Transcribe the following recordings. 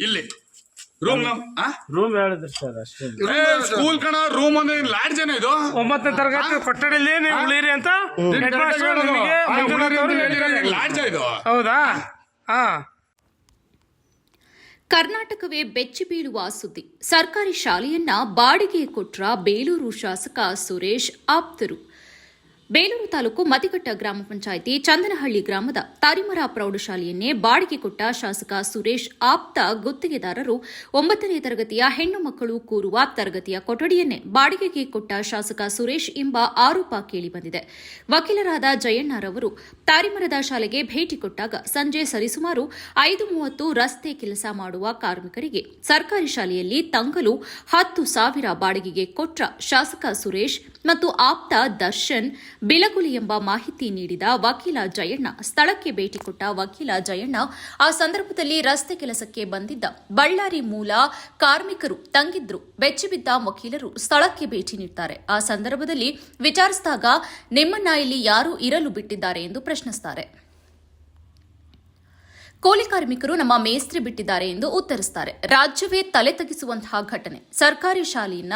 ಇಲ್ಲಿ room room ಹೇಳಿದ್ರಿ sir ಅಷ್ಟೇ. ಸ್ಕೂಲ್ ಕಣ ರೂಮ್ ಅಂದ್ರೆ ಲಾಡ್ಜ್ ಜನ ಇದು 9ನೇ ತರಗತಿ ಕೊಠಡಿಯಲ್ಲಿ ನೀವು ಉಳಿರಿ ಅಂತ ಹೆಡ್ ಮಾಸ್ಟರ್ ನಿಮಗೆ ಮಂಜುನಾಥ್ ಅವರು ಹೇಳಿದ್ದಾರೆ. ಲಾಡ್ಜ್ ಇದು. ಹೌದಾ? ಹಾ. ಕರ್ನಾಟಕವೇ ಬೆಚ್ಚಿ ಬೀಳುವ ಸುದ್ದಿ. ಸರ್ಕಾರಿ ಶಾಲೆಯನ್ನ ಬಾಡಿಗೆ ಕೊಟ್ರ ಬೇಲೂರು ಶಾಸಕ ಸುರೇಶ್ ಆಪ್ತರು. ಬೇಲೂರು ತಾಲೂಕು ಮತಿಘಟ್ಟ ಗ್ರಾಮ ಪಂಚಾಯಿತಿ ಚಂದನಹಳ್ಳಿ ಗ್ರಾಮದ ತಾರಿಮರ ಪ್ರೌಢಶಾಲೆಯನ್ನೇ ಬಾಡಿಗೆ ಕೊಟ್ಟ ಶಾಸಕ ಸುರೇಶ್ ಆಪ್ತ ಗುತ್ತಿಗೆದಾರರು 9ನೇ ತರಗತಿಯ ಹೆಣ್ಣು ಮಕ್ಕಳು ಕೂರುವ ತರಗತಿಯ ಕೊಠಡಿಯನ್ನೇ ಬಾಡಿಗೆಗೆ ಕೊಟ್ಟ ಶಾಸಕ ಸುರೇಶ್ ಎಂಬ ಆರೋಪ ಕೇಳಿಬಂದಿದೆ. ವಕೀಲರಾದ ಜಯಣ್ಣರವರು ತಾರಿಮರದ ಶಾಲೆಗೆ ಭೇಟಿ ಕೊಟ್ಟಾಗ ಸಂಜೆ ಸರಿಸುಮಾರು 5:30 ರಸ್ತೆ ಕೆಲಸ ಮಾಡುವ ಕಾರ್ಮಿಕರಿಗೆ ಸರ್ಕಾರಿ ಶಾಲೆಯಲ್ಲಿ ತಂಗಲು 10,000 ಬಾಡಿಗೆಗೆ ಕೊಟ್ಟ ಶಾಸಕ ಸುರೇಶ್ ಮತ್ತು ಆಪ್ತ ದರ್ಶನ್ ಬಿಲಗುಲಿ ಎಂಬ ಮಾಹಿತಿ ನೀಡಿದ ವಕೀಲ ಜಯಣ್ಣ ಸ್ಥಳಕ್ಕೆ ಭೇಟಿ ಕೊಟ್ಟ ವಕೀಲ ಜಯಣ್ಣ ಆ ಸಂದರ್ಭದಲ್ಲಿ ರಸ್ತೆ ಕೆಲಸಕ್ಕೆ ಬಂದಿದ್ದ ಬಳ್ಳಾರಿ ಮೂಲ ಕಾರ್ಮಿಕರು ತಂಗಿದ್ರು. ಬೆಚ್ಚಿಬಿದ್ದ ವಕೀಲರು ಸ್ಥಳಕ್ಕೆ ಭೇಟಿ ನೀಡುತ್ತಾರೆ. ಆ ಸಂದರ್ಭದಲ್ಲಿ ವಿಚಾರಿಸಿದಾಗ ನಿಮ್ಮನ್ನ ಇಲ್ಲಿ ಯಾರು ಇರಲು ಬಿಟ್ಟಿದ್ದಾರೆ ಎಂದು ಪ್ರಶ್ನಿಸುತ್ತಾರೆ. ಕೂಲಿ ಕಾರ್ಮಿಕರು ನಮ್ಮ ಮೇಸ್ತ್ರಿ ಬಿಟ್ಟಿದ್ದಾರೆ ಎಂದು ಉತ್ತರಿಸುತ್ತಾರೆ. ರಾಜ್ಯವೇ ತಲೆ ತಗ್ಗಿಸುವಂತಹ ಘಟನೆ. ಸರ್ಕಾರಿ ಶಾಲೆಯನ್ನ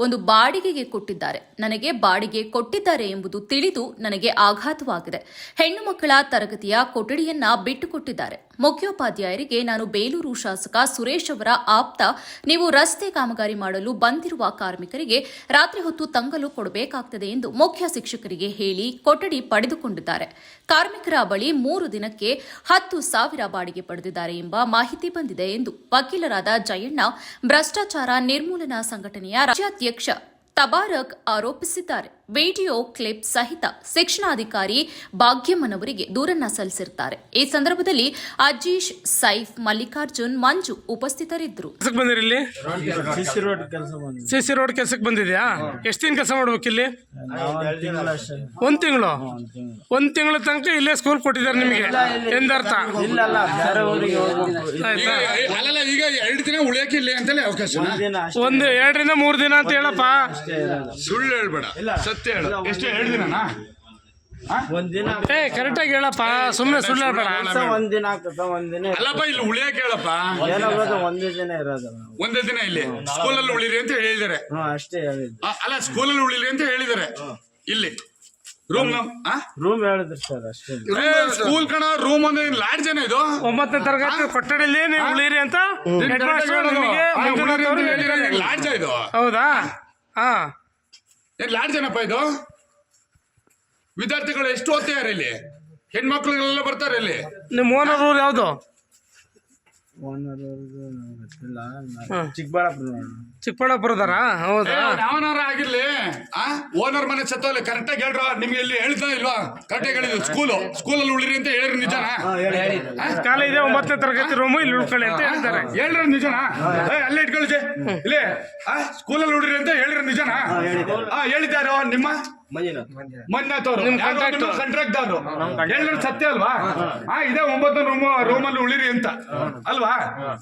ಒಂದು ಬಾಡಿಗೆಗೆ ಕೊಟ್ಟಿದ್ದಾರೆ. ನನಗೆ ಬಾಡಿಗೆ ಕೊಟ್ಟಿದ್ದಾರೆ ಎಂಬುದು ತಿಳಿದು ನನಗೆ ಆಘಾತವಾಗಿದೆ. ಹೆಣ್ಣು ಮಕ್ಕಳ ತರಗತಿಯ ಕೊಠಡಿಯನ್ನ ಬಿಟ್ಟುಕೊಟ್ಟಿದ್ದಾರೆ. ಮುಖ್ಯೋಪಾಧ್ಯಾಯರಿಗೆ ನಾನು ಬೇಲೂರು ಶಾಸಕ ಸುರೇಶ್ ಅವರ ಆಪ್ತ. ನೀವು ರಸ್ತೆ ಕಾಮಗಾರಿ ಮಾಡಲು ಬಂದಿರುವ ಕಾರ್ಮಿಕರಿಗೆ ರಾತ್ರಿ ಹೊತ್ತು ತಂಗಲು ಕೊಡಬೇಕಾಗುತ್ತದೆ ಎಂದು ಮುಖ್ಯ ಶಿಕ್ಷಕರಿಗೆ ಹೇಳಿ ಕೊಠಡಿ ಪಡೆದುಕೊಂಡಿದ್ದಾರೆ. ಕಾರ್ಮಿಕರ ಬಳಿ 3 ದಿನಕ್ಕೆ 10,000 ಬಾಡಿಗೆ ಪಡೆದಿದ್ದಾರೆ ಎಂಬ ಮಾಹಿತಿ ಬಂದಿದೆ ಎಂದು ವಕೀಲರಾದ ಜಯಣ್ಣ ಭ್ರಷ್ಟಾಚಾರ ನಿರ್ಮೂಲನಾ ಸಂಘಟನೆಯ ರಾಜ್ಯಾಧ್ಯಕ್ಷ ತಬಾರಕ್ ಆರೋಪಿಸಿದ್ದಾರೆ. ವಿಡಿಯೋ ಕ್ಲಿಪ್ ಸಹಿತ ಶಿಕ್ಷಣಾಧಿಕಾರಿ ಭಾಗ್ಯಮ್ಮನವರಿಗೆ ದೂರನ್ನ ಸಲ್ಲಿಸಿರುತ್ತಾರೆ. ಈ ಸಂದರ್ಭದಲ್ಲಿ ಅಜೀಶ್, ಸೈಫ್, ಮಲ್ಲಿಕಾರ್ಜುನ್, ಮಂಜು ಉಪಸ್ಥಿತರಿದ್ದರು. ಸಿಸಿ ರೋಡ್ ಕೆಲಸಕ್ಕೆ ಬಂದಿದ್ಯಾ? ಎಷ್ಟು ದಿನ ಕೆಲಸ ಮಾಡ್ಬೇಕು ಇಲ್ಲಿ? 1 ತಿಂಗಳು. 1 ತಿಂಗಳ ತನಕ ಇಲ್ಲೇ ಸ್ಕೂಲ್ ಕೊಟ್ಟಿದ್ದಾರೆ ನಿಮಗೆ ಎಂದರ್ಥ? ಅಲ್ಲ ಈಗ 2 ದಿನ ಉಳಿಯಕ್ಕೆ ಇಲ್ಲಿ ಅಂತಲೇ ಅವಕಾಶ. 2 ರಿಂದ 3 ದಿನ ಅಂತ ಹೇಳಪ್ಪ. ಸುಳ್ಳು ಹೇಳ್ಬೇಡ, ಸತ್ಯ ಹೇಳು. ಎಷ್ಟು 2 ದಿನನಾ? ಕರೆಕ್ಟ್ ಆಗಿ ಹೇಳಪ್ಪ, ಸುಮ್ಮನೆ ಸುಳ್ಳು ಹೇಳ್ಬೇಡ. ಅಲ್ಲಪ್ಪ ಇಲ್ಲಿ ಉಳಿಯಕ್ಕೆ ಹೇಳಪ್ಪ. ಒಂದೇ ದಿನ ಇಲ್ಲಿ ಸ್ಕೂಲಲ್ಲಿ ಉಳಿರಿ ಅಂತ ಹೇಳಿದ್ದಾರೆ. ಅಲ್ಲ ಸ್ಕೂಲಲ್ಲಿ ಉಳಿರಿ ಅಂತ ಹೇಳಿದ್ದಾರೆ. ಇಲ್ಲಿ ರೂಮ್ ಹೇಳಿದ್ರಿ ಸರ್ ಅಷ್ಟೇ. ಸ್ಕೂಲ್ ಕಣ ರೂಮ್ ಅಂದ್ರೆ ಲಾಡ್ಜ್ ಜನ ಇದು. 9ನೇ ತರಗತಿ ಕೊಠಡಿಯಲ್ಲಿ ನೀವು ಉಳಿರಿ ಅಂತ ಹೆಡ್ ಮಾಸ್ಟರ್ ನಿಮಗೆ ಮಂಜುನಾಥ್ ಅವರು ಹೇಳಿದ್ದಾರೆ. ಲಾಡ್ಜ್ ಇದು. ಹೌದಾ? ಹಾ. ಲಾಡ್ಜ್ ಏನಪ್ಪ ಇದು? ವಿದ್ಯಾರ್ಥಿಗಳು ಎಷ್ಟು ಓದ್ತಾರೆ ಇಲ್ಲಿ? ಹೆಣ್ಮಕ್ಳುಗಳೆಲ್ಲ ಬರ್ತಾರೆ ಇಲ್ಲಿ. ನಿಮ್ಮ ಓನರ್ ಊರು ಯಾವ್ದು? ಚಿಕ್ಕಬಳ್ಳಾಪುರದಾರ? ಹೌದಾ? ಯಾವನಾರ ಆಗಿರ್ಲಿ, ಓನರ್ ಮನೆ ಸತ್ತೋಲಿ ಕರೆಕ್ಟ್ ಆಗಿ ಹೇಳ್ರ. ನಿಮ್ಗೆ ಇಲ್ಲಿ ಹೇಳ್ತಾ ಇಲ್ವಾ? ಕರೆಕ್ಟ್ ಆಗಿ ಹೇಳಿದ್ರು. ಸ್ಕೂಲಲ್ಲಿ ಉಳಿರಿ ಅಂತ ಹೇಳಿರಿ, ನಿಜನಾ? ಕಾಲ ಇದೆ 9ನೇ ತರಗತಿ ರೂಮು, ಇಲ್ಲಿ ಉಳ್ಕೊಳ್ಳಿ ಅಂತ ಹೇಳಿದ್ದಾರೆ. ಹೇಳ್ರ ನಿಜನಾ? ಅಲ್ಲೇ ಇಟ್ಕೊಳ್ಳಿ ಇಲ್ಲಿ. ಸ್ಕೂಲಲ್ಲಿ ಉಳಿರಿ ಅಂತ ಹೇಳಿರಿ, ನಿಜನಾ? ಹೇಳಿದ್ದಾರೋ ನಿಮ್ಮ ಮಂಜುನಾಥ್ ಅವರು, ಕಾಂಟ್ರಾಕ್ಟ್ ಅವರು ಹೇಳಿದ್ರೆ ಸತ್ಯ ಅಲ್ವಾ? ಇದೇ 9ನೇ ರೂಮಲ್ಲಿ ಉಳಿರಿ ಅಂತ ಅಲ್ವಾ?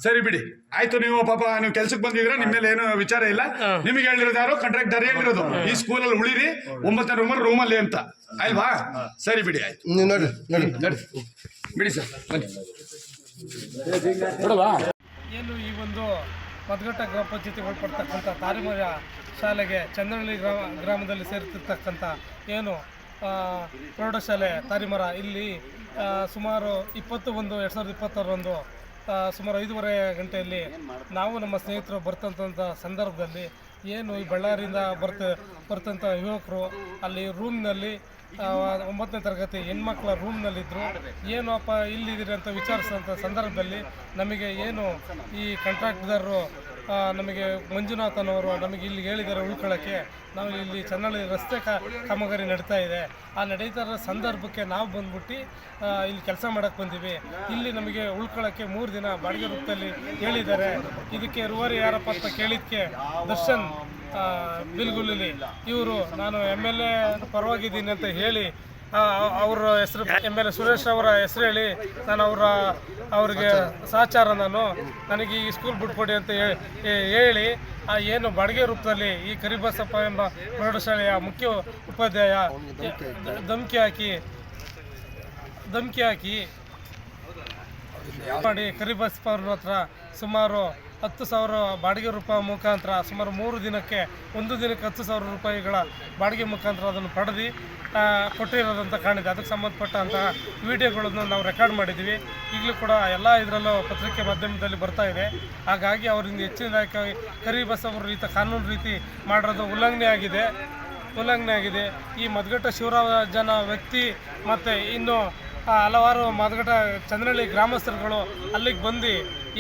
ಸರಿ ಬಿಡಿ, ಆಯ್ತು. ನೀವು ಪಾಪ ನೀವು ಕೆಲ್ಸಕ್ಕೆ ಬಂದಿದ್ರೆ ನಿಮ್ಮ ಮೇಲೆ ಏನು ವಿಚಾರ ಇಲ್ಲ. ನಿಮಗೆ ಹೇಳಿರೋದು ಯಾರು? ಕಾಂಟ್ರಾಕ್ಟರ್ ಹೇಳಿರೋದು ಈ ಸ್ಕೂಲಲ್ಲಿ ಉಳಿರಿ 9ನೇ ರೂಮಲ್ಲಿ ಅಂತ ಅಲ್ವಾ? ಸರಿ ಬಿಡಿ, ಆಯ್ತು. ಬಿಡಿ ಸರ್, ಬನ್ನಿ. ಏನು ಈ ಒಂದು ಮತಗಟ್ಟ ಗ್ರಾಮ ಪಂಚಾಯತಿ ಒಳಪಡ್ತಕ್ಕಂಥ ತಾರಿಮರ ಶಾಲೆಗೆ ಚಂದನಹಳ್ಳಿ ಗ್ರಾಮದಲ್ಲಿ ಸೇರ್ತಿರ್ತಕ್ಕಂಥ ಏನು ಪ್ರೌಢಶಾಲೆ ತಾರಿಮರ, ಇಲ್ಲಿ ಸುಮಾರು 21/2026 ಸುಮಾರು 5:30 ಗಂಟೆಯಲ್ಲಿ ನಾವು ನಮ್ಮ ಸ್ನೇಹಿತರು ಬರ್ತಂಥ ಸಂದರ್ಭದಲ್ಲಿ ಏನು ಈ ಬಳ್ಳಾರಿಯಿಂದ ಬರ್ತಂಥ ಯುವಕರು ಅಲ್ಲಿ ರೂಮ್ನಲ್ಲಿ 9ನೇ ತರಗತಿ ಹೆಣ್ಮಕ್ಳ ರೂಮ್ನಲ್ಲಿದ್ದರು. ಏನಪ್ಪ ಇಲ್ಲಿದ್ದೀರಿ ಅಂತ ವಿಚಾರಿಸಿದಂಥ ಸಂದರ್ಭದಲ್ಲಿ ನಮಗೆ ಏನು ಈ ಕಾಂಟ್ರಾಕ್ಟ್ದಾರರು ನಮಗೆ ಮಂಜುನಾಥನವರು ನಮಗೆ ಇಲ್ಲಿ ಹೇಳಿದ್ದಾರೆ ಉಳ್ಕೊಳ್ಳೋಕ್ಕೆ. ನಾವು ಇಲ್ಲಿ ಚನ್ನಹಳ್ಳಿ ರಸ್ತೆ ಕಾಮಗಾರಿ ನಡೀತಾ ಇದೆ. ಆ ನಡೀತಾ ಇರೋ ಸಂದರ್ಭಕ್ಕೆ ನಾವು ಬಂದ್ಬಿಟ್ಟು ಇಲ್ಲಿ ಕೆಲಸ ಮಾಡೋಕ್ಕೆ ಬಂದೀವಿ. ಇಲ್ಲಿ ನಮಗೆ ಉಳ್ಕೊಳ್ಳೋಕ್ಕೆ 3 ದಿನ ಬಾಡಿಗೆ ರೂಪದಲ್ಲಿ ಹೇಳಿದ್ದಾರೆ. ಇದಕ್ಕೆ ರೂವಾರಿ ಯಾರಪ್ಪ ಅಂತ ಕೇಳಿದ್ದಕ್ಕೆ ದರ್ಶನ್ ಬಿಲ್ಗುಲಿ ಇವರು ನಾನು MLA ಪರವಾಗಿದ್ದೀನಿ ಅಂತ ಹೇಳಿ ಅವರ ಹೆಸರು MLA ಸುರೇಶ್ ಅವರ ಹೆಸರು ಹೇಳಿ ನಾನು ಅವ್ರಿಗೆ ಸಹಚಾರ ನನಗೆ ಈ ಸ್ಕೂಲ್ ಬಿಟ್ಕೊಡಿ ಅಂತ ಹೇಳಿ ಏನು ಬಾಡಿಗೆ ರೂಪದಲ್ಲಿ ಈ ಕರಿಬಸಪ್ಪ ಎಂಬ ಪ್ರೌಢಶಾಲೆಯ ಮುಖ್ಯ ಉಪಾಧ್ಯಾಯ ಧಮಕಿ ಹಾಕಿ ಮಾಡಿ ಕರಿಬಸಪ್ಪ ಅವ್ರ ಹತ್ರ ಸುಮಾರು 10,000 ಬಾಡಿಗೆ ರೂಪಾಯಿ ಮುಖಾಂತರ ಸುಮಾರು 3 ದಿನಕ್ಕೆ ಒಂದು ದಿನಕ್ಕೆ 10,000 ರೂಪಾಯಿಗಳ ಬಾಡಿಗೆ ಮುಖಾಂತರ ಅದನ್ನು ಪಡೆದು ಕೊಟ್ಟಿರೋದಂತ ಕಾಣಿದೆ. ಅದಕ್ಕೆ ಸಂಬಂಧಪಟ್ಟಂತಹ ವಿಡಿಯೋಗಳನ್ನು ನಾವು ರೆಕಾರ್ಡ್ ಮಾಡಿದ್ದೀವಿ. ಈಗಲೂ ಕೂಡ ಎಲ್ಲ ಇದರಲ್ಲೂ ಪತ್ರಿಕೆ ಮಾಧ್ಯಮದಲ್ಲಿ ಬರ್ತಾ ಇದೆ. ಹಾಗಾಗಿ ಅವರಿಂದ ಹೆಚ್ಚಿನದಾಗಿ ಕರಿಬಸ್ ಅವರು ಕಾನೂನು ರೀತಿ ಮಾಡಿರೋದು ಉಲ್ಲಂಘನೆ ಆಗಿದೆ. ಈ ಮದಗಟ್ಟ ಶಿವರಾಜನ ವ್ಯಕ್ತಿ ಮತ್ತು ಇನ್ನು ಹಲವಾರು ಮದಗಟ್ಟ ಚಂದ್ರಹಳ್ಳಿ ಗ್ರಾಮಸ್ಥರುಗಳು ಅಲ್ಲಿಗೆ ಬಂದು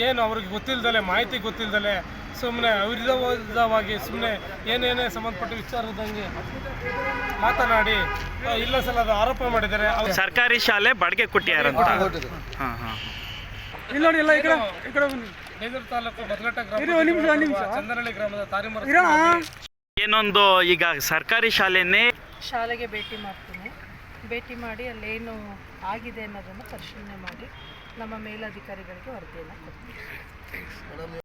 ಏನು ಅವ್ರಿಗೆ ಗೊತ್ತಿಲ್ಲದಲೆ ಮಾಹಿತಿ ಗೊತ್ತಿಲ್ಲದಲೆ ಸುಮ್ಮನೆ ಅವಿರೋಧವಾಗಿ ಸುಮ್ಮನೆ ಏನೇನೇ ಸಂಬಂಧಪಟ್ಟ ವಿಚಾರದಂಗೆ ಮಾತನಾಡಿ ಇಲ್ಲ ಸಲ್ಲದ ಆರೋಪ ಮಾಡಿದ್ದಾರೆ. ಸರ್ಕಾರಿ ಶಾಲೆ ಬಾಡಿಗೆ ಕೊಟ್ಟಿಯಾರಂತ. ಬೇಲೂರು ತಾಲೂಕು ಮದಗಟ್ಟ ಗ್ರಾಮ ಚಂದ್ರಹಳ್ಳಿ ಗ್ರಾಮದ ತಾರಿಮರ ಏನೊಂದು ಈಗ ಸರ್ಕಾರಿ ಶಾಲೆಗೆ ಭೇಟಿ ಮಾಡಿ ಅಲ್ಲೇನು ಆಗಿದೆ ಅನ್ನೋದನ್ನು ಪರಿಶೀಲನೆ ಮಾಡಿ ನಮ್ಮ ಮೇಲಧಿಕಾರಿಗಳಿಗೆ ವರದಿಯನ್ನು ಕೊಡ್ತೀವಿ.